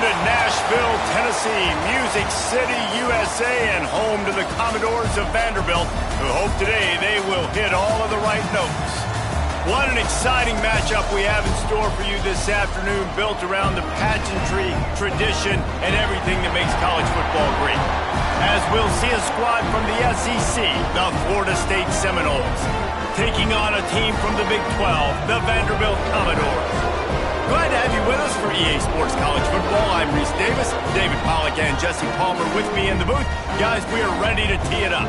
to Nashville, Tennessee, Music City, USA, and home to the Commodores of Vanderbilt, who hope today they will hit all of the right notes. What an exciting matchup we have in store for you this afternoon, built around the pageantry, tradition, and everything that makes college football great. As we'll see a squad from the SEC, the Florida State Seminoles, taking on a team from the Big 12, the Vanderbilt Commodores. Glad to have you with us for EA Sports College Football. I'm Reese Davis, David Pollack, and Jesse Palmer with me in the booth. Guys, we are ready to tee it up.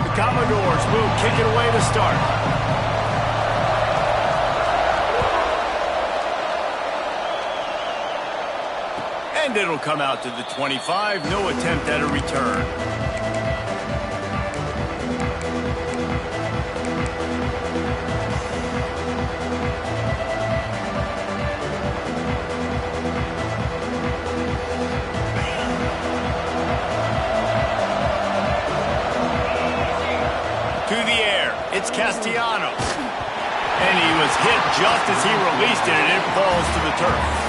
The Commodores will kick it away to start. And it'll come out to the 25. No attempt at a return. To the air. It's Castellanos. And he was hit just as he released it, and it falls to the turf.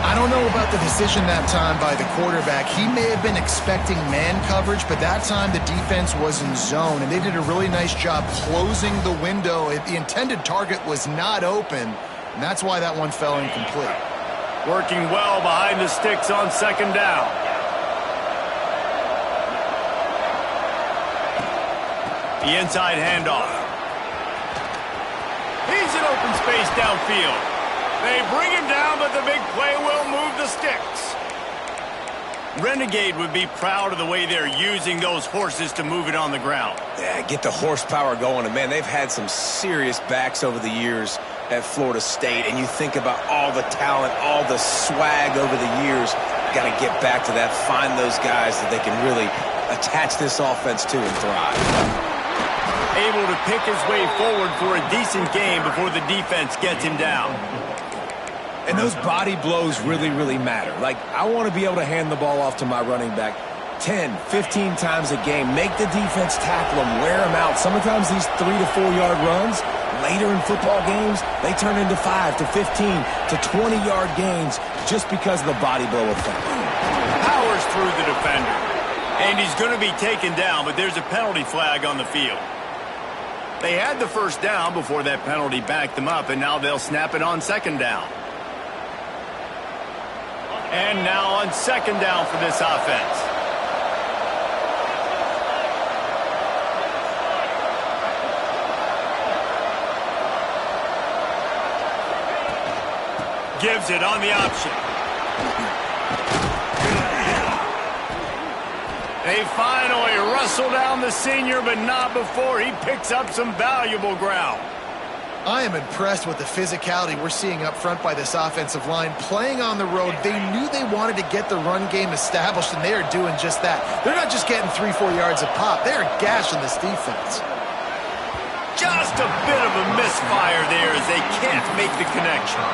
I don't know about the decision that time by the quarterback. He may have been expecting man coverage, but that time the defense was in zone, and they did a really nice job closing the window. The intended target was not open, and that's why that one fell incomplete. Working well behind the sticks on second down. The inside handoff. He's in open space downfield. They bring him down, but the big play will move the sticks. Renegade would be proud of the way they're using those horses to move it on the ground. Yeah, get the horsepower going. And, man, they've had some serious backs over the years at Florida State. And you think about all the talent, all the swag over the years. Got to get back to that, find those guys that they can really attach this offense to and thrive. Able to pick his way forward for a decent game before the defense gets him down. And those body blows really, really matter. Like, I want to be able to hand the ball off to my running back 10, 15 times a game. Make the defense tackle them, wear them out. Sometimes these 3 to 4 yard runs, later in football games, they turn into 5 to 15 to 20 yard gains just because of the body blow effect. Powers through the defender. And he's going to be taken down, but there's a penalty flag on the field. They had the first down before that penalty backed them up, and now they'll snap it on second down. And now on second down for this offense. Gives it on the option. They finally wrestle down the senior, but not before he picks up some valuable ground. I am impressed with the physicality we're seeing up front by this offensive line. Playing on the road, they knew they wanted to get the run game established, and they are doing just that. They're not just getting 3-4 yards a pop. They are gashing this defense. Just a bit of a misfire there as they can't make the connection.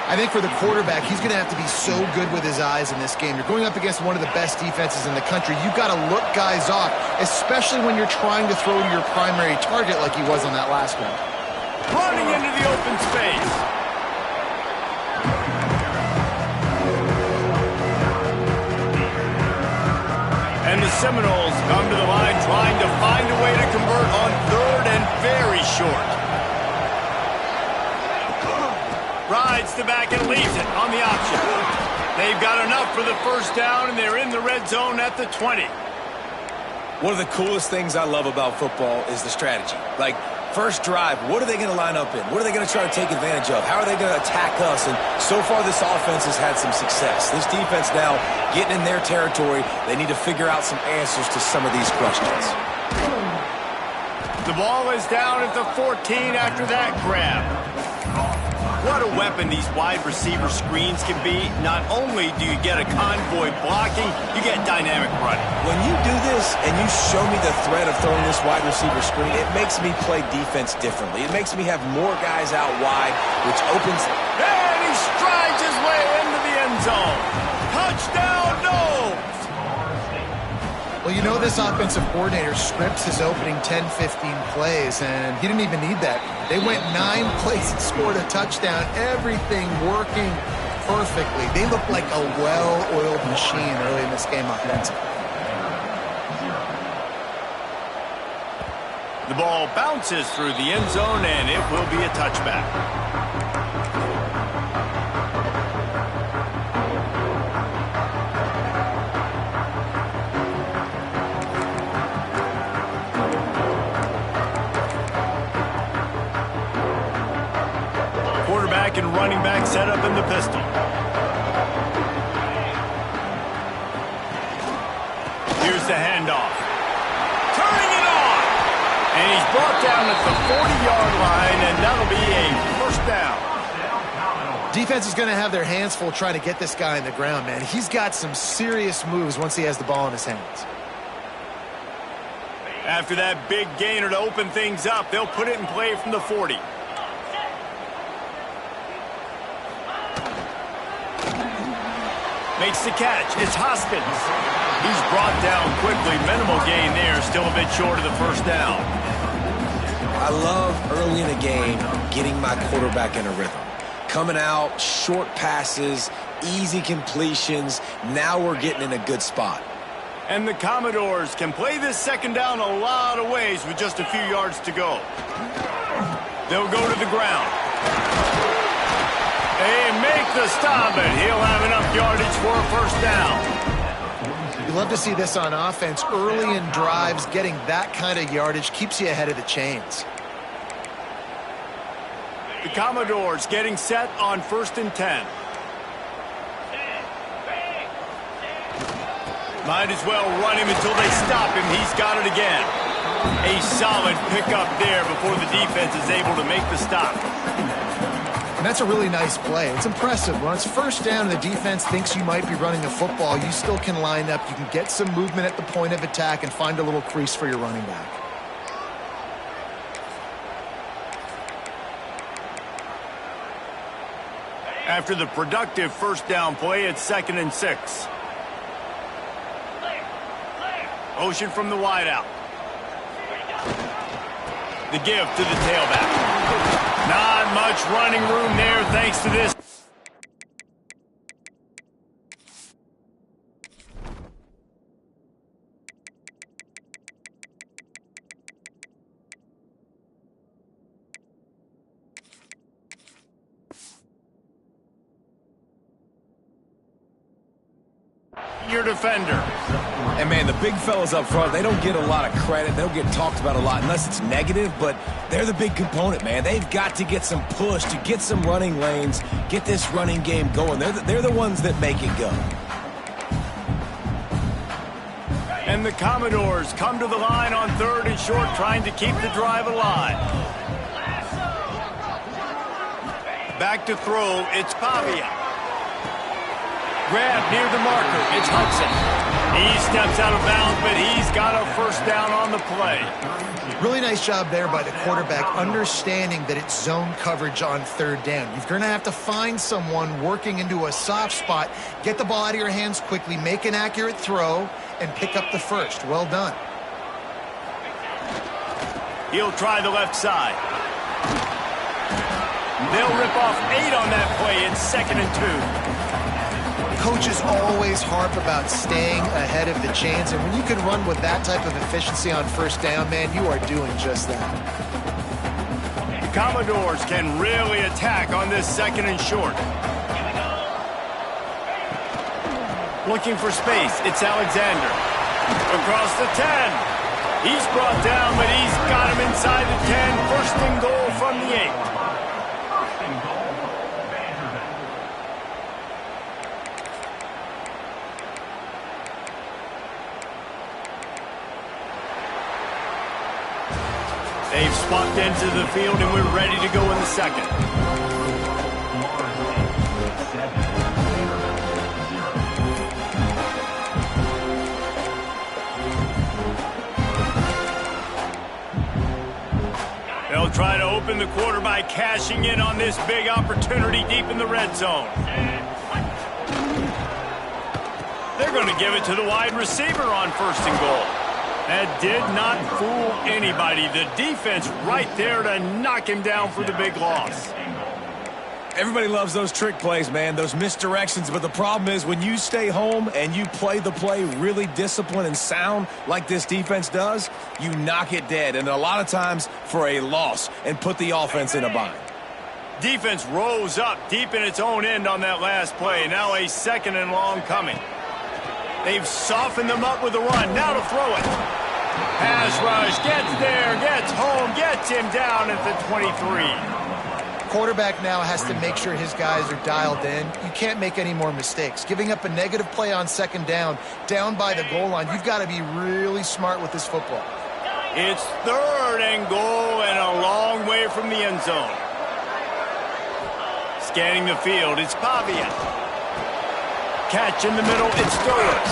I think for the quarterback, he's going to have to be so good with his eyes in this game. You're going up against one of the best defenses in the country. You've got to look guys off, especially when you're trying to throw to your primary target like he was on that last one. Running into the open space. And the Seminoles come to the line trying to find a way to convert on third and very short. Rides the back and leaves it on the option. They've got enough for the first down, and they're in the red zone at the 20. One of the coolest things I love about football is the strategy. Like, first drive, what are they going to line up in? What are they going to try to take advantage of? How are they going to attack us? And so far, this offense has had some success. This defense now getting in their territory. They need to figure out some answers to some of these questions. The ball is down at the 14 after that grab. What a weapon these wide receiver screens can be. Not only do you get a convoy blocking, you get dynamic running. When you do this and you show me the threat of throwing this wide receiver screen, it makes me play defense differently. It makes me have more guys out wide, which opens... And he strides his way into the end zone. Touchdown, Noles! Well, you know this offensive coordinator scripts his opening 10-15 plays, and he didn't even need that. They went 9 plays and scored a touchdown, everything working perfectly. They looked like a well-oiled machine early in this game offensively. The ball bounces through the end zone, and it will be a touchback. Quarterback and running back set up in the pistol. Here's the handoff. Turning it on! And he's brought down at the 40-yard line, and that'll be a first down. Defense is going to have their hands full trying to get this guy in the ground, man. He's got some serious moves once he has the ball in his hands. After that big gainer to open things up, they'll put it in play from the 40. Makes the catch. It's Hoskins. He's brought down quickly. Minimal gain there. Still a bit short of the first down. I love early in a game getting my quarterback in a rhythm. Coming out, short passes, easy completions. Now we're getting in a good spot. And the Commodores can play this second down a lot of ways with just a few yards to go. They'll go to the ground. They make the stop, and he'll have enough yardage for a first down. You love to see this on offense. Early in drives, getting that kind of yardage keeps you ahead of the chains. The Commodores getting set on 1st and 10. Might as well run him until they stop him. He's got it again. A solid pickup there before the defense is able to make the stop. And that's a really nice play. It's impressive. When it's first down and the defense thinks you might be running the football, you still can line up. You can get some movement at the point of attack and find a little crease for your running back. After the productive first down play, it's 2nd and 6. Motion from the wideout. The give to the tailback. Not much running room there thanks to this. Your defender. And, man, the big fellas up front, they don't get a lot of credit. They don't get talked about a lot unless it's negative, but they're the big component, man. They've got to get some push to get some running lanes, get this running game going. They're the ones that make it go. And the Commodores come to the line on 3rd and short, trying to keep the drive alive. Back to throw, it's Pavia. Grab near the marker, it's Hudson. He steps out of bounds, but he's got a first down on the play. Really nice job there by the quarterback, understanding that it's zone coverage on 3rd down. You're going to have to find someone working into a soft spot, get the ball out of your hands quickly, make an accurate throw, and pick up the first. Well done. He'll try the left side. They'll rip off 8 on that play. It's 2nd and 2. Coaches always harp about staying ahead of the chains, and when you can run with that type of efficiency on first down, man, you are doing just that. The Commodores can really attack on this 2nd and short. Looking for space, it's Alexander. Across the 10. He's brought down, but he's got him inside the 10. First and goal from the 8. They've swapped into the field, and we're ready to go in the 2nd. They'll try to open the quarter by cashing in on this big opportunity deep in the red zone. They're They're going to give it to the wide receiver on 1st and goal. That did not fool anybody. The defense right there to knock him down for the big loss. Everybody loves those trick plays, man, those misdirections, but the problem is when you stay home and you play the play really disciplined and sound like this defense does, you knock it dead, and a lot of times for a loss, and put the offense in a bind. Defense rose up deep in its own end on that last play. Now a 2nd and long coming. They've softened them up with a run. Now to throw it. Pass rush, gets there, gets home, gets him down at the 23. Quarterback now has to make sure his guys are dialed in. You can't make any more mistakes. Giving up a negative play on 2nd down by the goal line, you've got to be really smart with this football. It's 3rd and goal and a long way from the end zone. Scanning the field, it's Pavia. Catch in the middle, it's Stowers.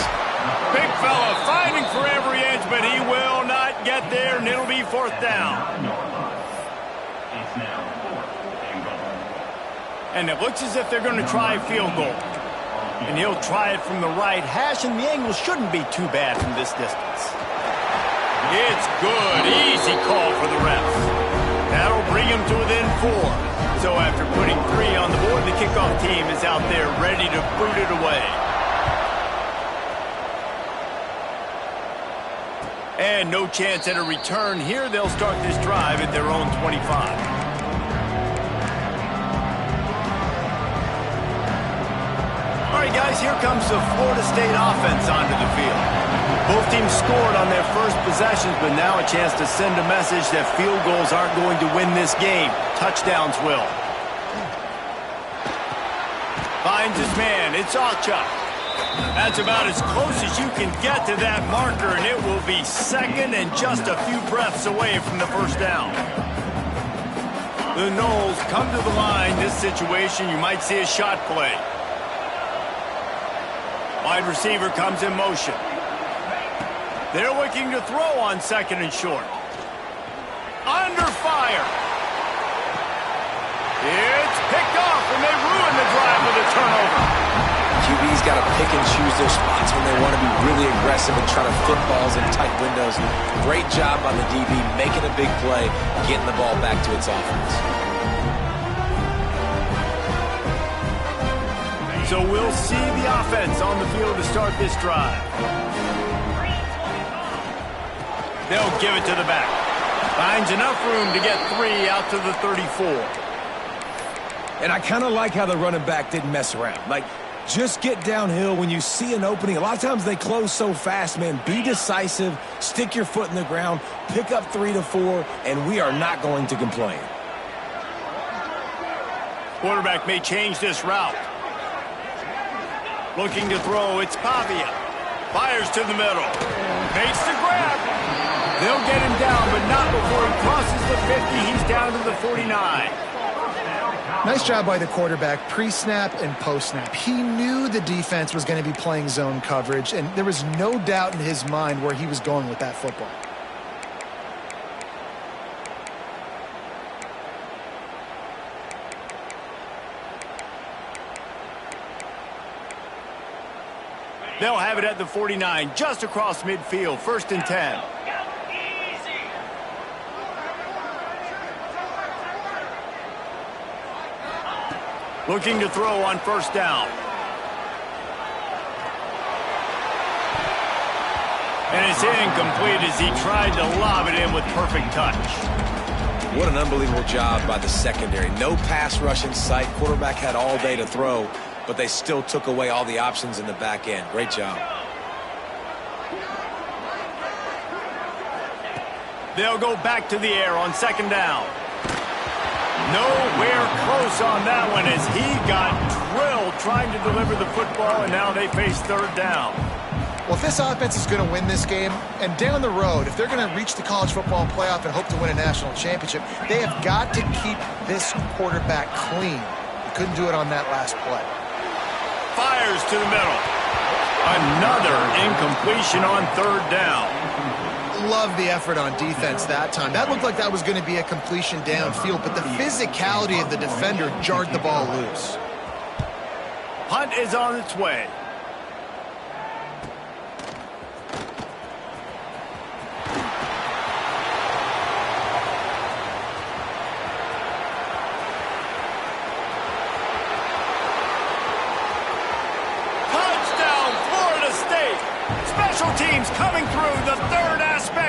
Big fella fighting for every inch, but he will not get there, and it'll be 4th down. And it looks as if they're going to try a field goal. And he'll try it from the right hash, and the angle shouldn't be too bad from this distance. It's good. Easy call for the refs. That'll bring him to within 4. So after putting 3 on the board, the kickoff team is out there ready to boot it away. And no chance at a return here. They'll start this drive at their own 25. All right, guys, here comes the Florida State offense onto the field. Both teams scored on their first possessions, but now a chance to send a message that field goals aren't going to win this game. Touchdowns will. Finds his man. It's Alcha. That's about as close as you can get to that marker, and it will be 2nd and just a few breaths away from the 1st down. The Noles come to the line. This situation, you might see a shot play. Wide receiver comes in motion. They're looking to throw on 2nd and short. Under fire. It's picked off, and they ruin the drive with a turnover. QB's got to pick and choose their spots when they want to be really aggressive and try to fit balls in tight windows. Great job on the DB making a big play, getting the ball back to its offense. So we'll see the offense on the field to start this drive. They'll give it to the back. Finds enough room to get 3 out to the 34. And I kind of like how the running back didn't mess around. Like, just get downhill when you see an opening. A lot of times they close so fast, man. Be decisive, stick your foot in the ground, pick up 3 to 4, and we are not going to complain. Quarterback may change this route. Looking to throw, it's Pavia. Fires to the middle. Makes the grab. They'll get him down, but not before he crosses the 50. He's down to the 49. Nice job by the quarterback, pre-snap and post-snap. He knew the defense was going to be playing zone coverage, and there was no doubt in his mind where he was going with that football. They'll have it at the 49, just across midfield, 1st and 10. Looking to throw on 1st down. And it's incomplete as he tried to lob it in with perfect touch. What an unbelievable job by the secondary. No pass rush in sight. Quarterback had all day to throw, but they still took away all the options in the back end. Great job. They'll go back to the air on 2nd down. Nowhere close on that one as he got drilled trying to deliver the football, and now they face 3rd down. Well, if this offense is going to win this game, and down the road, if they're going to reach the college football playoff and hope to win a national championship, they have got to keep this quarterback clean. They couldn't do it on that last play. Fires to the middle. Another incompletion on 3rd down. Love the effort on defense that time. That looked like that was going to be a completion downfield, but the physicality of the defender jarred the ball loose. Punt is on its way.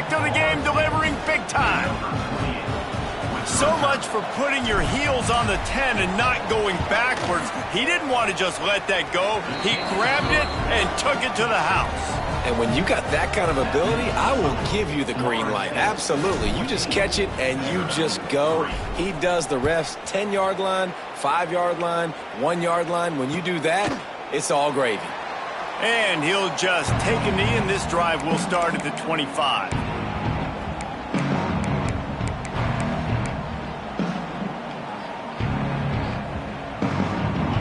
back to the game, delivering big time. So much for putting your heels on the 10 and not going backwards. He didn't want to just let that go. He grabbed it and took it to the house. And when you got that kind of ability, I will give you the green light. Absolutely. You just catch it and you just go. He does the refs 10-yard line, 5-yard line, 1-yard line. When you do that, it's all gravy. And he'll just take a knee, and this drive will start at the 25.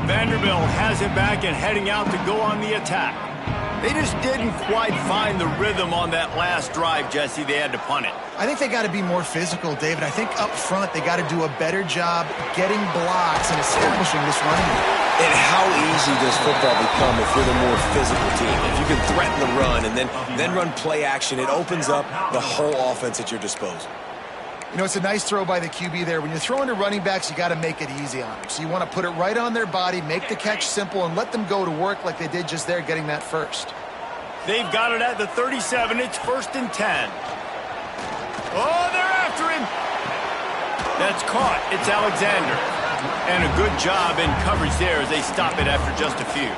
Vanderbilt has it back and heading out to go on the attack. They just didn't quite find the rhythm on that last drive, Jesse. They had to punt it. I think they got to be more physical, David. I think up front they got to do a better job getting blocks and establishing this running game. And how easy does football become if you're the more physical team? If you can threaten the run and then run play action, it opens up the whole offense at your disposal. You know, it's a nice throw by the QB there. When you're throwing to running backs, you got to make it easy on them. So you want to put it right on their body, make the catch simple, and let them go to work like they did just there, getting that first. They've got it at the 37. It's 1st and 10. Oh, they're after him. That's caught. It's Alexander. And a good job in coverage there as they stop it after just a few.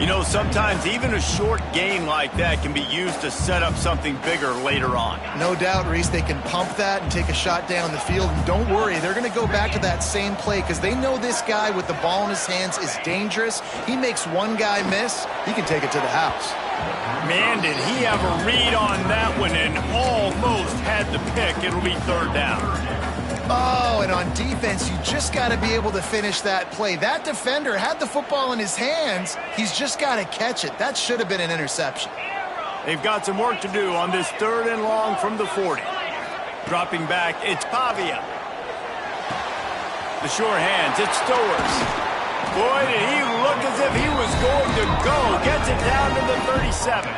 You know, sometimes even a short gain like that can be used to set up something bigger later on. No doubt, Reese, they can pump that and take a shot down the field. And don't worry, they're going to go back to that same play because they know this guy with the ball in his hands is dangerous. He makes one guy miss, he can take it to the house. Man, did he have a read on that one and almost had the pick. It'll be 3rd down. Oh, and on defense, you just got to be able to finish that play. That defender had the football in his hands. He's just got to catch it. That should have been an interception. They've got some work to do on this 3rd and long from the 40. Dropping back, it's Pavia. The sure hands, it's Stowers. Boy, did he look as if he was going to go. Gets it down to the 37.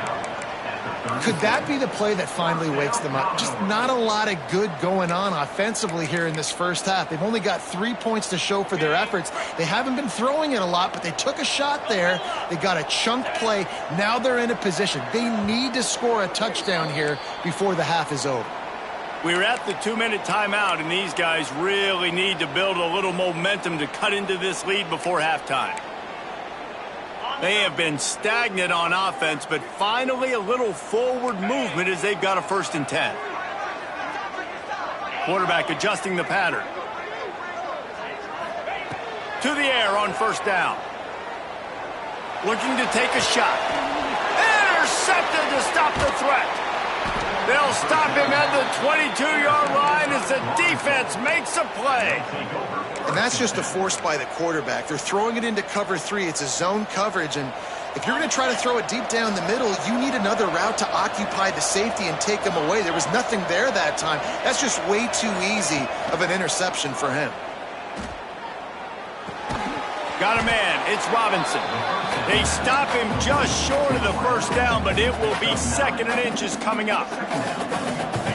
Could that be the play that finally wakes them up? Just not a lot of good going on offensively here in this first half. They've only got 3 points to show for their efforts. They haven't been throwing it a lot, but they took a shot there. They got a chunk play. Now they're in a position. They need to score a touchdown here before the half is over. We're at the 2-minute timeout, and these guys really need to build a little momentum to cut into this lead before halftime. They have been stagnant on offense, but finally a little forward movement as they've got a 1st and 10. Quarterback adjusting the pattern. To the air on 1st down. Looking to take a shot. Intercepted to stop the threat. They'll stop him at the 22-yard line as the defense makes a play. And that's just a force by the quarterback. They're throwing it into cover 3. It's a zone coverage, and if you're going to try to throw it deep down the middle, you need another route to occupy the safety and take him away. There was nothing there that time. That's just way too easy of an interception for him. Got a man. It's Robinson. They stop him just short of the 1st down, but it will be 2nd and inches coming up.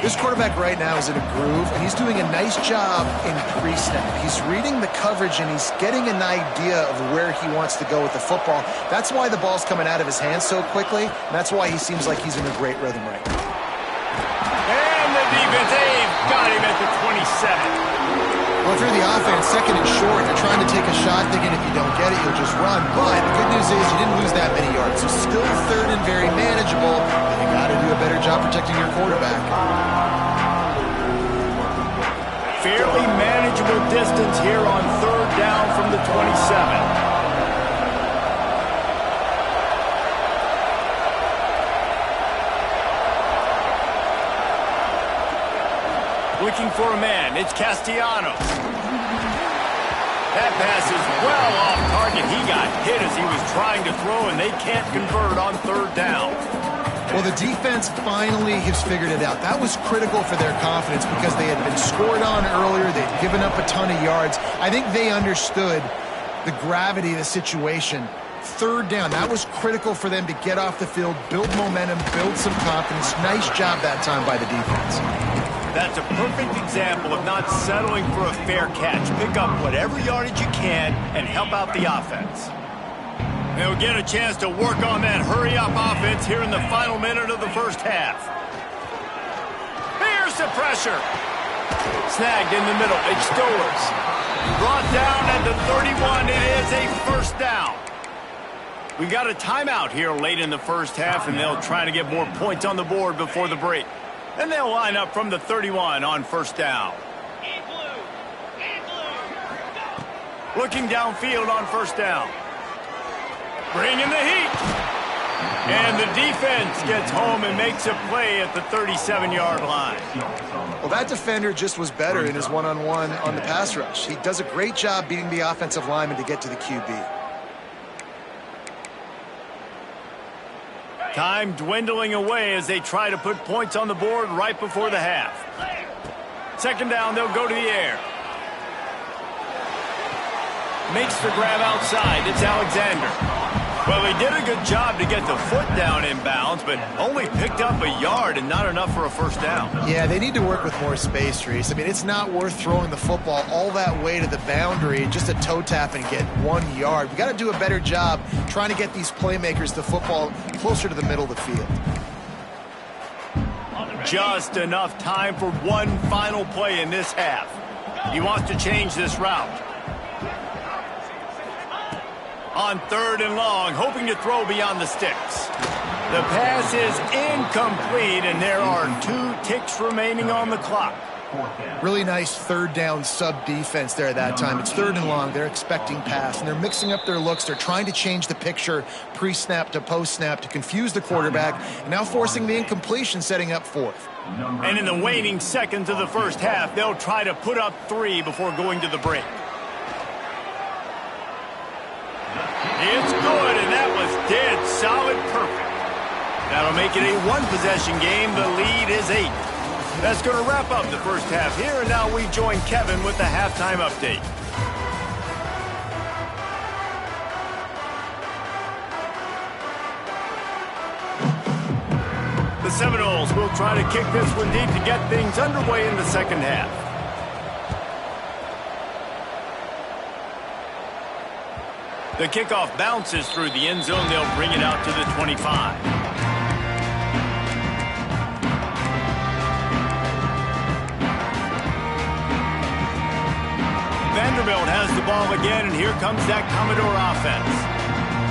This quarterback right now is in a groove, and he's doing a nice job in pre-snap. He's reading the coverage, and he's getting an idea of where he wants to go with the football. That's why the ball's coming out of his hands so quickly, and that's why he seems like he's in a great rhythm right now. And the defense, they've got him at the 27. Well, if you're the offense, 2nd and short, you're trying to take a shot, thinking if you don't get it, you'll just run. But the good news is you didn't lose that many yards. So still 3rd and very manageable, but you got to do a better job protecting your quarterback. Fairly manageable distance here on 3rd down from the 27. Looking for a man. It's Castellanos. That pass is well off target. He got hit as he was trying to throw, and they can't convert on 3rd down. Well, the defense finally has figured it out. That was critical for their confidence because they had been scored on earlier. They'd given up a ton of yards. I think they understood the gravity of the situation. 3rd down, that was critical for them to get off the field, build momentum, build some confidence. Nice job that time by the defense. That's a perfect example of not settling for a fair catch. Pick up whatever yardage you can and help out the offense. They'll get a chance to work on that hurry-up offense here in the final minute of the 1st half. pressure. Snagged in the middle. It's Stowers. Brought down at the 31. It is a first down. We got a timeout here late in the first half, and they'll try to get more points on the board before the break. And they'll line up from the 31 on first down. Looking downfield on first down. Bringing the heat. And the defense gets home and makes a play at the 37-yard line. Well, that defender just was better in his one-on-one on the pass rush. He does a great job beating the offensive lineman to get to the QB. Time dwindling away as they try to put points on the board right before the half. Second down, they'll go to the air. Makes the grab outside. It's Alexander. Well, he did a good job to get the foot down in bounds, but only picked up a yard and not enough for a first down. Yeah, they need to work with more space, Reese. I mean, it's not worth throwing the football all that way to the boundary, just a toe tap and get 1 yard. We got to do a better job trying to get these playmakers the football closer to the middle of the field. Just enough time for one final play in this half. He wants to change this route. On 3rd and long, hoping to throw beyond the sticks. The pass is incomplete, and there are 2 ticks remaining on the clock. Really nice third down sub defense there at that time. It's 3rd and long. They're expecting pass, and they're mixing up their looks. They're trying to change the picture pre-snap to post-snap to confuse the quarterback, and now forcing the incompletion, setting up 4th. And in the waning seconds of the first half, they'll try to put up 3 before going to the break. It's good, and that was dead solid perfect. That'll make it a 1-possession game. The lead is 8. That's going to wrap up the first half here, and now we join Kevin with the halftime update. The Seminoles will try to kick this one deep to get things underway in the second half. The kickoff bounces through the end zone. They'll bring it out to the 25. Vanderbilt has the ball again, and here comes that Commodore offense.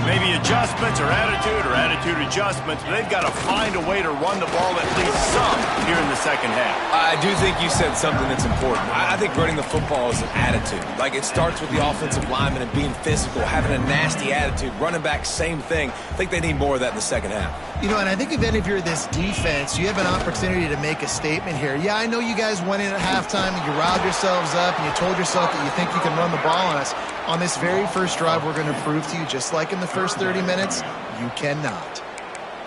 Maybe adjustments or attitude adjustments, but they've got to find a way to run the ball at least some here in the second half. I do think you said something that's important. I think running the football is an attitude. Like, it starts with the offensive lineman and being physical, having a nasty attitude. Running back, same thing. I think they need more of that in the second half. You know, and I think if you're this defense, you have an opportunity to make a statement here. Yeah, I know you guys went in at halftime and you riled yourselves up and you told yourself that you think you can run the ball on us. On this very first drive, we're going to prove to you, just like in the first 30 minutes, you cannot.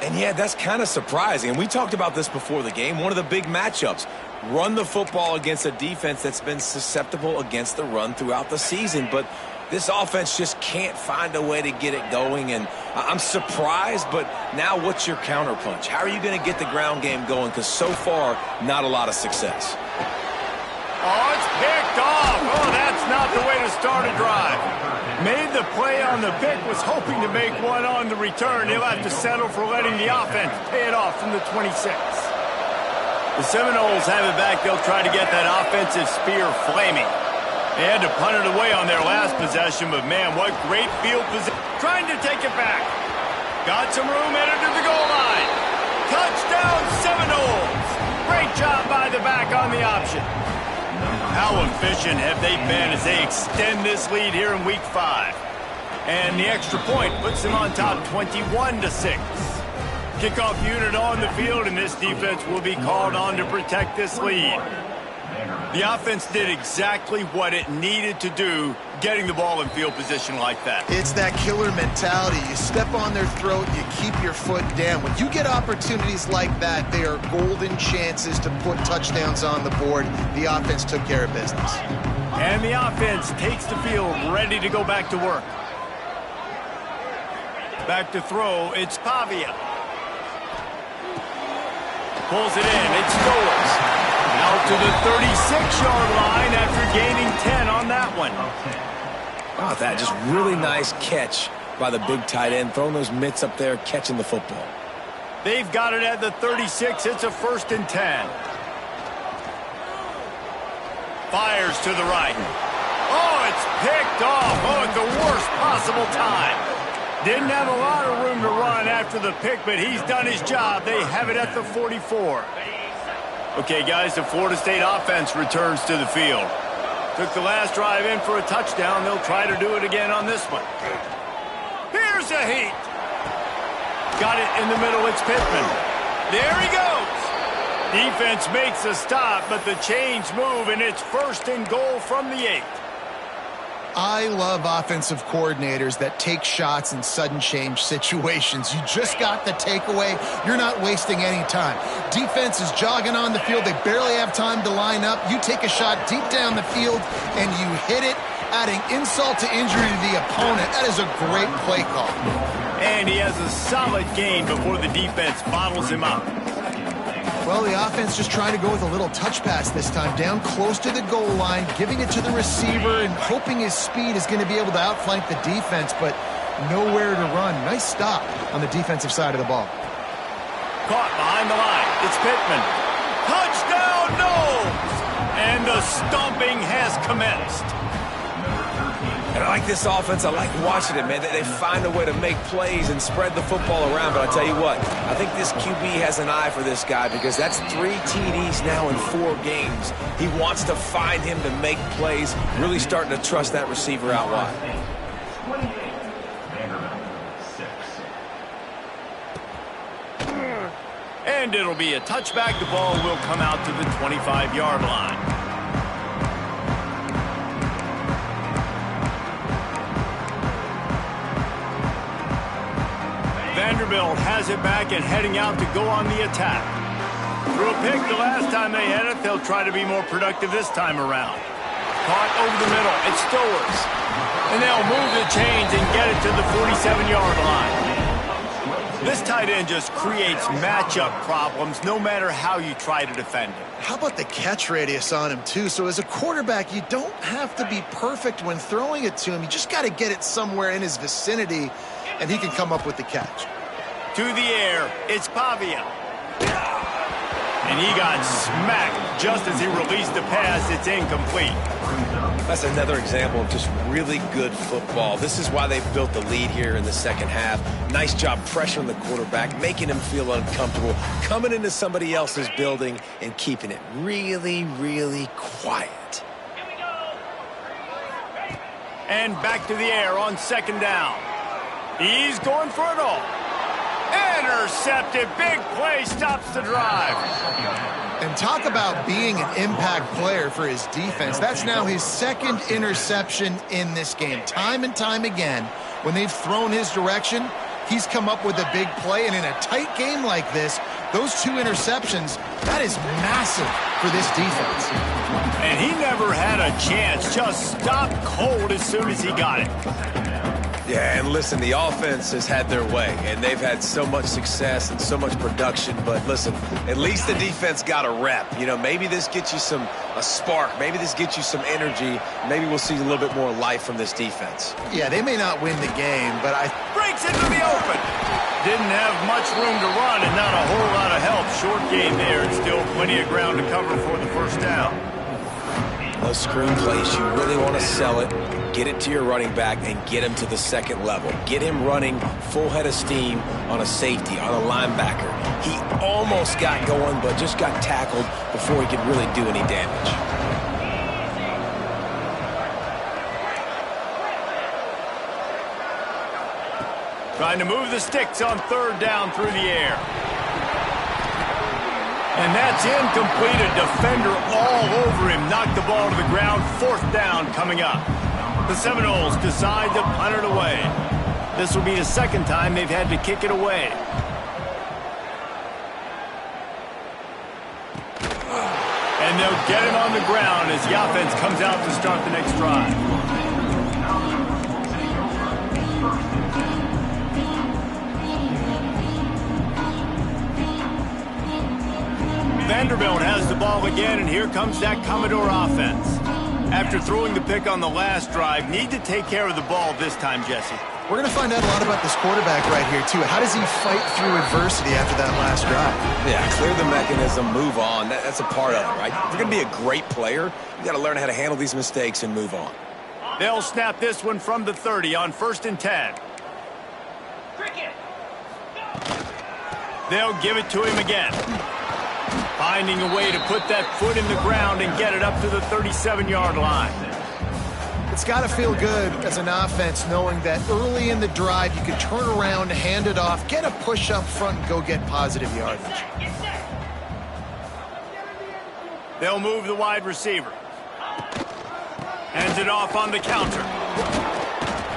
And yeah, that's kind of surprising. And we talked about this before the game. One of the big matchups. Run the football against a defense that's been susceptible against the run throughout the season. But this offense just can't find a way to get it going. And I'm surprised, but now what's your counterpunch? How are you going to get the ground game going? Because so far, not a lot of success. Oh, it's picked off. Oh, that's not the way to start a drive. Made the play on the pick, was hoping to make one on the return. He'll have to settle for letting the offense pay it off from the 26. The Seminoles have it back. They'll try to get that offensive spear flaming. They had to punt it away on their last possession, but man, what great field position. Trying to take it back. Got some room, headed to the goal line. Touchdown, Seminoles. Great job by the back on the option. How efficient have they been as they extend this lead here in Week 5? And the extra point puts them on top 21-6. Kickoff unit on the field, and this defense will be called on to protect this lead. The offense did exactly what it needed to do, getting the ball in field position like that. It's that killer mentality. You step on their throat, you keep your foot down. When you get opportunities like that, they are golden chances to put touchdowns on the board. The offense took care of business. And the offense takes the field, ready to go back to work. Back to throw, it's Pavia. Pulls it in, it's Stowers. Out to the 36-yard line after gaining 10 on that one. Wow, that just really nice catch by the big tight end, throwing those mitts up there, catching the football. They've got it at the 36. It's a 1st and 10. fires to the right. Oh, it's picked off. Oh, at the worst possible time. Didn't have a lot of room to run after the pick, but he's done his job. They have it at the 44. Okay, guys, the Florida State offense returns to the field. Took the last drive in for a touchdown. They'll try to do it again on this one. Here's a heat. Got it in the middle. It's Pittman. There he goes. Defense makes a stop, but the chains move, and it's 1st and goal from the 8. I love offensive coordinators that take shots in sudden change situations. You just got the takeaway. You're not wasting any time. Defense is jogging on the field. They barely have time to line up. You take a shot deep down the field, and you hit it, adding insult to injury to the opponent. That is a great play call. And he has a solid gain before the defense bottles him up. Well, the offense just trying to go with a little touch pass this time, down close to the goal line, giving it to the receiver and hoping his speed is going to be able to outflank the defense, but nowhere to run. Nice stop on the defensive side of the ball. Caught behind the line. It's Pittman. Touchdown, Knowles! And the stomping has commenced. And I like this offense. I like watching it, man. They find a way to make plays and spread the football around. But I tell you what, I think this QB has an eye for this guy because that's 3 TDs now in 4 games. He wants to find him to make plays, really starting to trust that receiver out wide. And it'll be a touchback. The ball will come out to the 25-yard line. Vanderbilt has it back and heading out to go on the attack. Threw a pick the last time they had it. They'll try to be more productive this time around. Caught over the middle. It's Stowers. And they'll move the chains and get it to the 47-yard line. This tight end just creates matchup problems no matter how you try to defend him. How about the catch radius on him, too? So as a quarterback, you don't have to be perfect when throwing it to him. You just got to get it somewhere in his vicinity, and he can come up with the catch. To the air, it's Pavia. And he got smacked just as he released the pass. It's incomplete. That's another example of just really good football. This is why they've built the lead here in the second half. Nice job pressuring the quarterback, making him feel uncomfortable, coming into somebody else's building and keeping it really, really quiet. And back to the air on 2nd down. He's going for it all. Intercepted. Big play stops the drive. And talk about being an impact player for his defense. That's now his 2nd interception in this game. Time and time again, when they've thrown his direction, he's come up with a big play. And in a tight game like this, those 2 interceptions, that is massive for this defense. And he never had a chance. Just stopped cold as soon as he got it. Yeah, and listen, the offense has had their way, and they've had so much success and so much production. But listen, at least the defense got a rep. You know, maybe this gets you a spark. Maybe this gets you some energy. Maybe we'll see a little bit more life from this defense. Yeah, they may not win the game, but breaks into the open. Didn't have much room to run and not a whole lot of help. Short game there, and still plenty of ground to cover for the 1st down. Those screen plays, you really want to sell it. Get it to your running back and get him to the 2nd level. Get him running full head of steam on a safety, on a linebacker. He almost got going, but just got tackled before he could really do any damage. Trying to move the sticks on 3rd down through the air. And that's incomplete. A defender all over him. Knocked the ball to the ground. 4th down coming up. The Seminoles decide to punt it away. This will be the 2nd time they've had to kick it away. And they'll get it on the ground as the offense comes out to start the next drive. Vanderbilt has the ball again, and here comes that Commodore offense. After throwing the pick on the last drive, need to take care of the ball this time, Jesse. We're going to find out a lot about this quarterback right here, too. How does he fight through adversity after that last drive? Yeah, clear the mechanism, move on. That's a part of it, right? If you're going to be a great player, you got to learn how to handle these mistakes and move on. They'll snap this one from the 30 on 1st and 10. They'll give it to him again. Finding a way to put that foot in the ground and get it up to the 37-yard line. It's got to feel good as an offense knowing that early in the drive you can turn around, hand it off, get a push up front, and go get positive yardage. They'll move the wide receiver. Hands it off on the counter.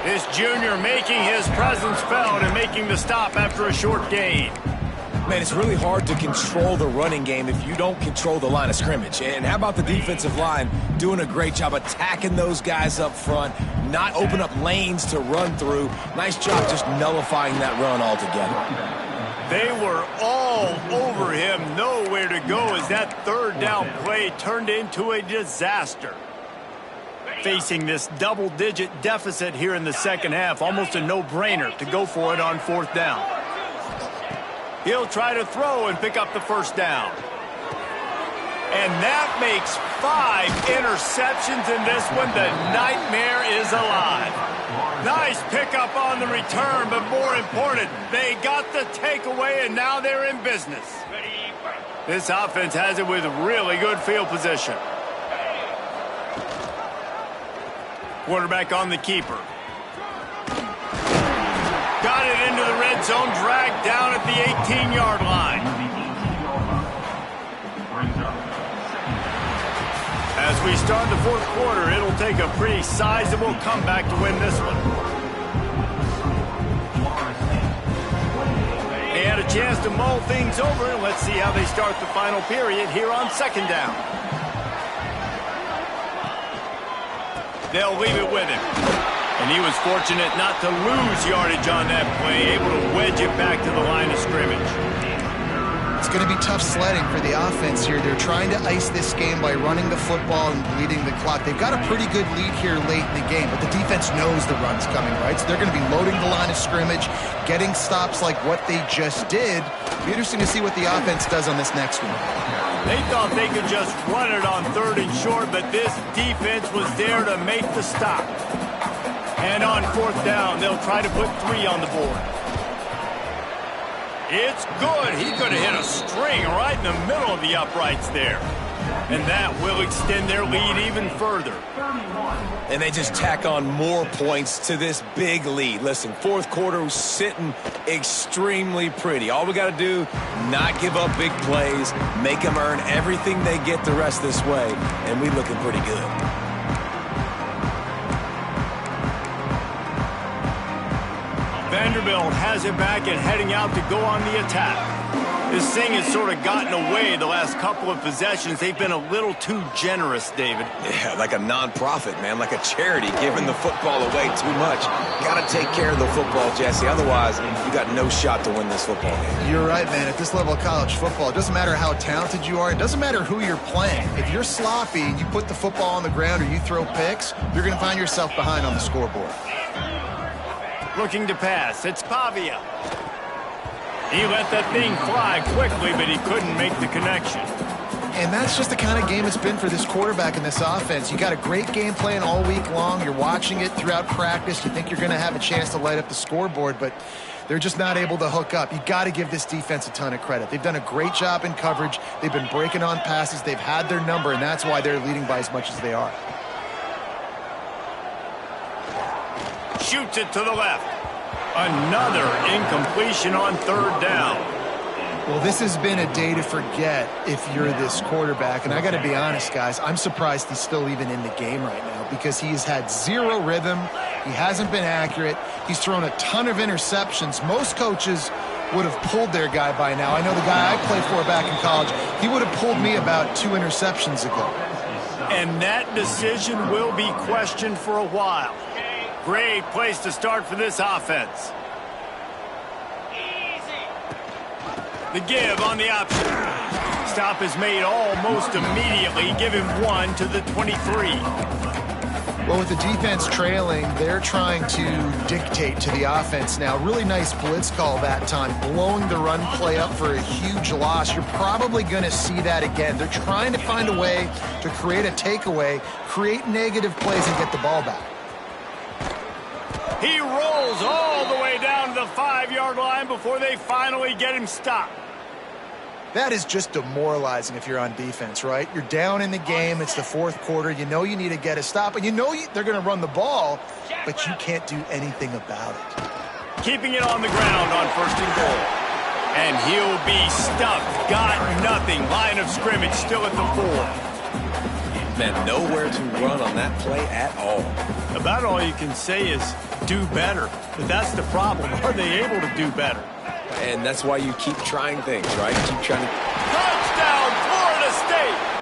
This junior making his presence felt and making the stop after a short gain. Man, it's really hard to control the running game if you don't control the line of scrimmage. And how about the defensive line doing a great job attacking those guys up front, not open up lanes to run through. Nice job just nullifying that run altogether. They were all over him, nowhere to go as that 3rd down play turned into a disaster. Facing this double-digit deficit here in the second half, almost a no-brainer to go for it on 4th down. He'll try to throw and pick up the 1st down. And that makes 5 interceptions in this one. The nightmare is alive. Nice pickup on the return, but more important, they got the takeaway, and now they're in business. This offense has it with really good field position. Quarterback on the keeper. Got it into the red zone, dragged down at the 18-yard line. As we start the 4th quarter, it'll take a pretty sizable comeback to win this one. They had a chance to mull things over, and let's see how they start the final period here on 2nd down. They'll leave it with him. And he was fortunate not to lose yardage on that play, able to wedge it back to the line of scrimmage. It's going to be tough sledding for the offense here. They're trying to ice this game by running the football and bleeding the clock. They've got a pretty good lead here late in the game, but the defense knows the run's coming, right? So they're going to be loading the line of scrimmage, getting stops like what they just did. It'll be interesting to see what the offense does on this next one. They thought they could just run it on 3rd and short, but this defense was there to make the stop. And on 4th down, they'll try to put 3 on the board. It's good. He could have hit a string right in the middle of the uprights there. And that will extend their lead even further. And they just tack on more points to this big lead. Listen, 4th quarter was sitting extremely pretty. All we got to do, not give up big plays, make them earn everything they get the rest this way, and we looking pretty good. Vanderbilt has it back and heading out to go on the attack. This thing has sort of gotten away the last couple of possessions. They've been a little too generous, David. Yeah, like a non-profit, man, like a charity, giving the football away too much. Got to take care of the football, Jesse. Otherwise, you got no shot to win this football game. You're right, man. At this level of college football, it doesn't matter how talented you are. It doesn't matter who you're playing. If you're sloppy and you put the football on the ground or you throw picks, you're going to find yourself behind on the scoreboard. Looking to pass. It's Pavia. He let that thing fly quickly, but he couldn't make the connection. And that's just the kind of game it's been for this quarterback and this offense. You got a great game plan all week long. You're watching it throughout practice. You think you're going to have a chance to light up the scoreboard, but they're just not able to hook up. You got to give this defense a ton of credit. They've done a great job in coverage. They've been breaking on passes. They've had their number, and that's why they're leading by as much as they are. Shoots it to the left. Another incompletion on 3rd down. Well, this has been a day to forget if you're this quarterback. And I got to be honest, guys, I'm surprised he's still even in the game right now because he has had zero rhythm. He hasn't been accurate. He's thrown a ton of interceptions. Most coaches would have pulled their guy by now. I know the guy I played for back in college, he would have pulled me about 2 interceptions ago. And that decision will be questioned for a while. Great place to start for this offense. The give on the option. stop is made almost immediately. Give him 1 to the 23. Well, with the defense trailing, they're trying to dictate to the offense now. Really nice blitz call that time, blowing the run play up for a huge loss. You're probably going to see that again. They're trying to find a way to create a takeaway, create negative plays, and get the ball back. He rolls all the way down to the 5-yard line before they finally get him stopped. That is just demoralizing if you're on defense, right? You're down in the game. It's the fourth quarter. You know you need to get a stop, and you know they're going to run the ball, but you can't do anything about it. Keeping it on the ground on 1st and goal. And he'll be stuffed. Got nothing. Line of scrimmage still at the 4. Man, nowhere to run on that play at all. About all you can say is do better. But that's the problem. Are they able to do better? And that's why you keep trying things, right? Keep trying to... Touchdown, Florida State!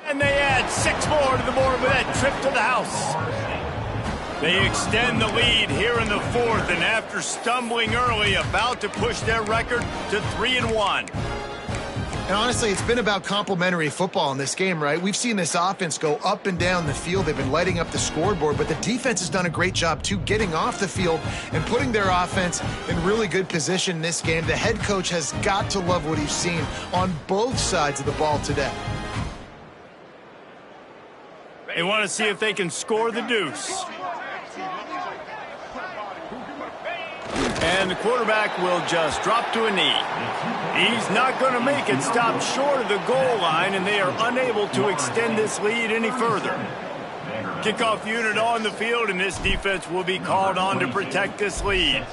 And they add 6 more to the board with that trip to the house. They extend the lead here in the 4th, and after stumbling early, about to push their record to 3-1. And honestly, it's been about complementary football in this game, right? We've seen this offense go up and down the field. They've been lighting up the scoreboard, but the defense has done a great job, too, getting off the field and putting their offense in really good position in this game. The head coach has got to love what he's seen on both sides of the ball today. They want to see if they can score the deuce. And the quarterback will just drop to a knee. He's not going to make it. Stop short of the goal line, and they are unable to extend this lead any further. Kickoff unit on the field, and this defense will be called on to protect this lead.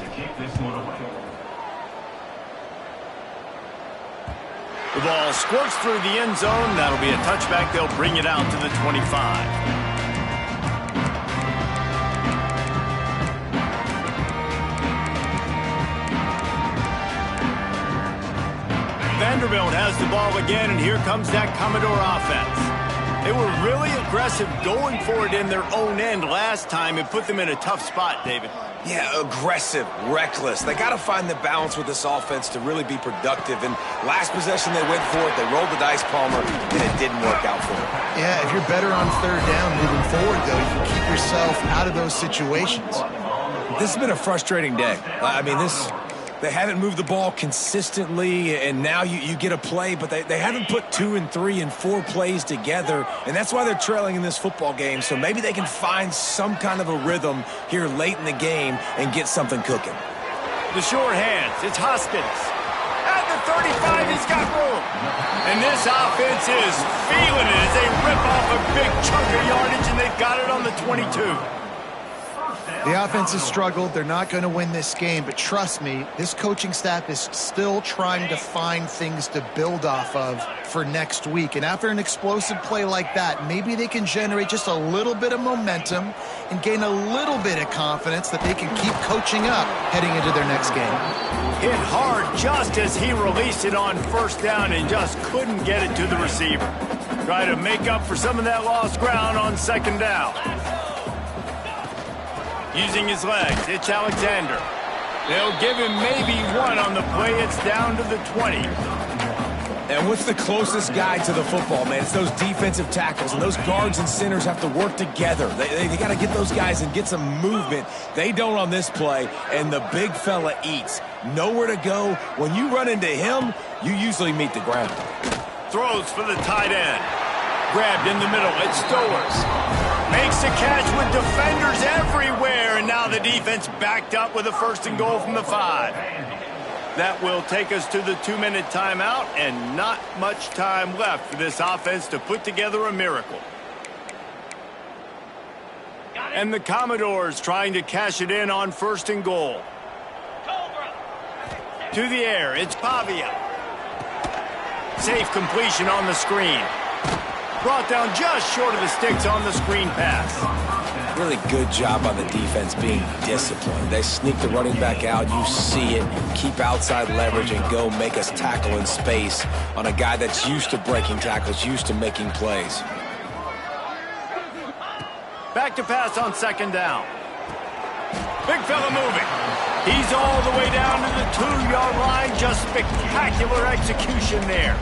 The ball squirts through the end zone. That'll be a touchback. They'll bring it out to the 25. Vanderbilt has the ball again, and here comes that Commodore offense. They were really aggressive going for it in their own end last time. It put them in a tough spot, David. Yeah, aggressive, reckless. They got to find the balance with this offense to really be productive. And last possession they went for it. They rolled the dice, Palmer, and it didn't work out for them. Yeah, if you're better on third down moving forward, though, you can keep yourself out of those situations. This has been a frustrating day. I mean, they haven't moved the ball consistently, and now you get a play, but they haven't put 2 and 3 and 4 plays together, and that's why they're trailing in this football game. So maybe they can find some kind of a rhythm here late in the game and get something cooking. The short hands, it's Hoskins. At the 35, he's got room. And this offense is feeling it as they rip off a big chunk of yardage, and they've got it on the 22. The offense has struggled. They're not going to win this game, but trust me, this coaching staff is still trying to find things to build off of for next week. And after an explosive play like that, maybe they can generate just a little bit of momentum and gain a little bit of confidence that they can keep coaching up heading into their next game. Hit hard just as he released it on first down and just couldn't get it to the receiver. Try to make up for some of that lost ground on second down. Using his legs, it's Alexander. They'll give him maybe one on the play. It's down to the 20. And what's the closest guy to the football, man? It's those defensive tackles, and those guards and centers have to work together. They got to get those guys and get some movement. They don't on this play, and the big fella eats. Nowhere to go. When you run into him, you usually meet the ground. Throws for the tight end. Grabbed in the middle. It's Stowers. Makes the catch with defenders everywhere, and now the defense backed up with a 1st and goal from the 5. That will take us to the 2-minute timeout, and not much time left for this offense to put together a miracle. And the Commodores trying to cash it in on 1st and goal. To the air, it's Pavia. Safe completion on the screen. Brought down just short of the sticks on the screen pass. Really good job on the defense being disciplined. They sneak the running back out. You see it. Keep outside leverage and go make us tackle in space on a guy that's used to breaking tackles, used to making plays. Back to pass on second down. Big fella moving. He's all the way down to the 2-yard line. Just spectacular execution there.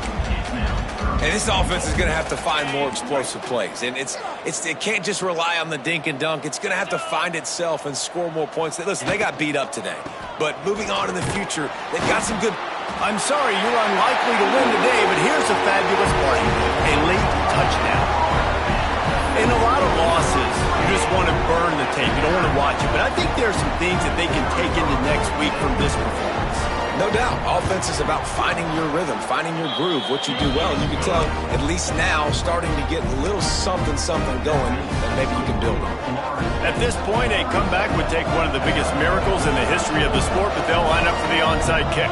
And this offense is going to have to find more explosive plays. And it can't just rely on the dink and dunk. It's going to have to find itself and score more points. Listen, they got beat up today. But moving on in the future, they've got some good... I'm sorry you're unlikely to win today, but here's a fabulous play. A late touchdown. In a lot of losses, you just want to burn the tape. You don't want to watch it. But I think there are some things that they can take into next week from this performance. No doubt. Offense is about finding your rhythm, finding your groove, what you do well. And you can tell, at least now, starting to get a little something going that maybe you can build on. At this point, a comeback would take one of the biggest miracles in the history of the sport, but they'll line up for the onside kick.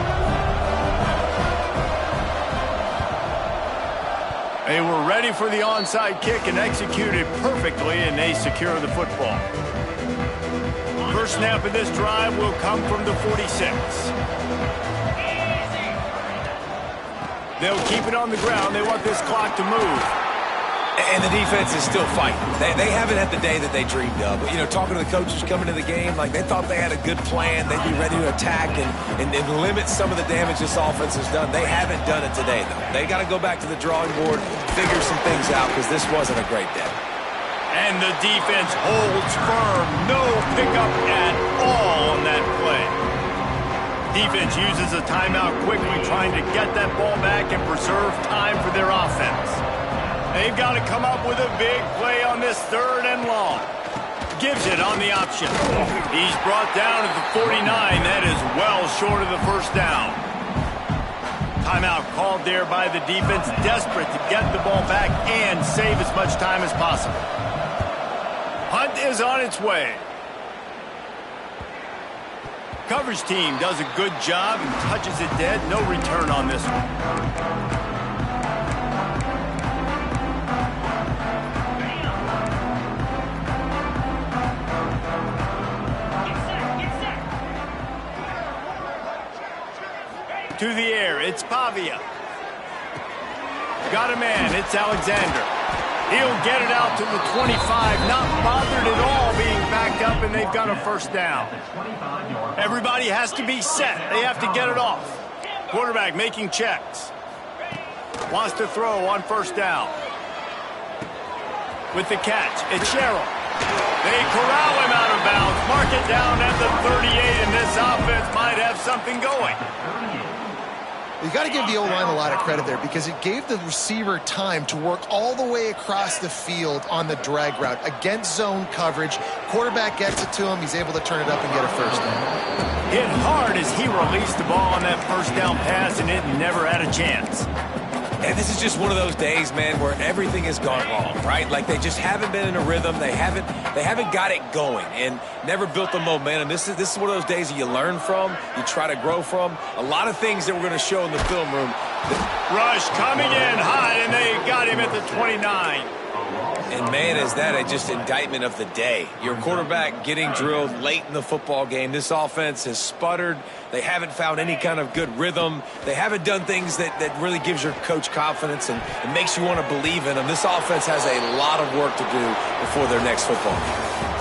They were ready for the onside kick and executed perfectly, and they secure the football. First snap of this drive will come from the 46. They'll keep it on the ground. They want this clock to move. And the defense is still fighting. They haven't had the day that they dreamed of. But, you know, talking to the coaches coming to the game, like they thought they had a good plan. They'd be ready to attack and limit some of the damage this offense has done. They haven't done it today, though. They got to go back to the drawing board, figure some things out, because this wasn't a great day. And the defense holds firm. No pickup at all on that play. Defense uses a timeout quickly, trying to get that ball back and preserve time for their offense. They've got to come up with a big play on this 3rd and long. Gives it on the option. He's brought down at the 49. That is well short of the first down. Timeout called there by the defense, desperate to get the ball back and save as much time as possible. Hunt is on its way. Coverage team does a good job and touches it dead. No return on this one. To the air, it's Pavia. Got a man, it's Alexander. He'll get it out to the 25, not bothered at all being backed up, and they've got a first down. Everybody has to be set. They have to get it off. Quarterback making checks. Wants to throw on first down. With the catch, it's Sherrill. They corral him out of bounds. Mark it down at the 38, and this offense might have something going. You got to give the O-line a lot of credit there because it gave the receiver time to work all the way across the field on the drag route against zone coverage. Quarterback gets it to him. He's able to turn it up and get a first down. Hit hard as he released the ball on that first down pass, and it never had a chance. And this is just one of those days, man, where everything has gone wrong, right? Like they just haven't been in a rhythm. They haven't got it going and never built the momentum. This is one of those days that you learn from, you try to grow from. A lot of things that we're going to show in the film room. Rush coming in hot, and they got him at the 29. And, man, is that just indictment of the day. Your quarterback getting drilled late in the football game. This offense has sputtered. They haven't found any kind of good rhythm. They haven't done things that really gives your coach confidence and it makes you want to believe in them. This offense has a lot of work to do before their next football game.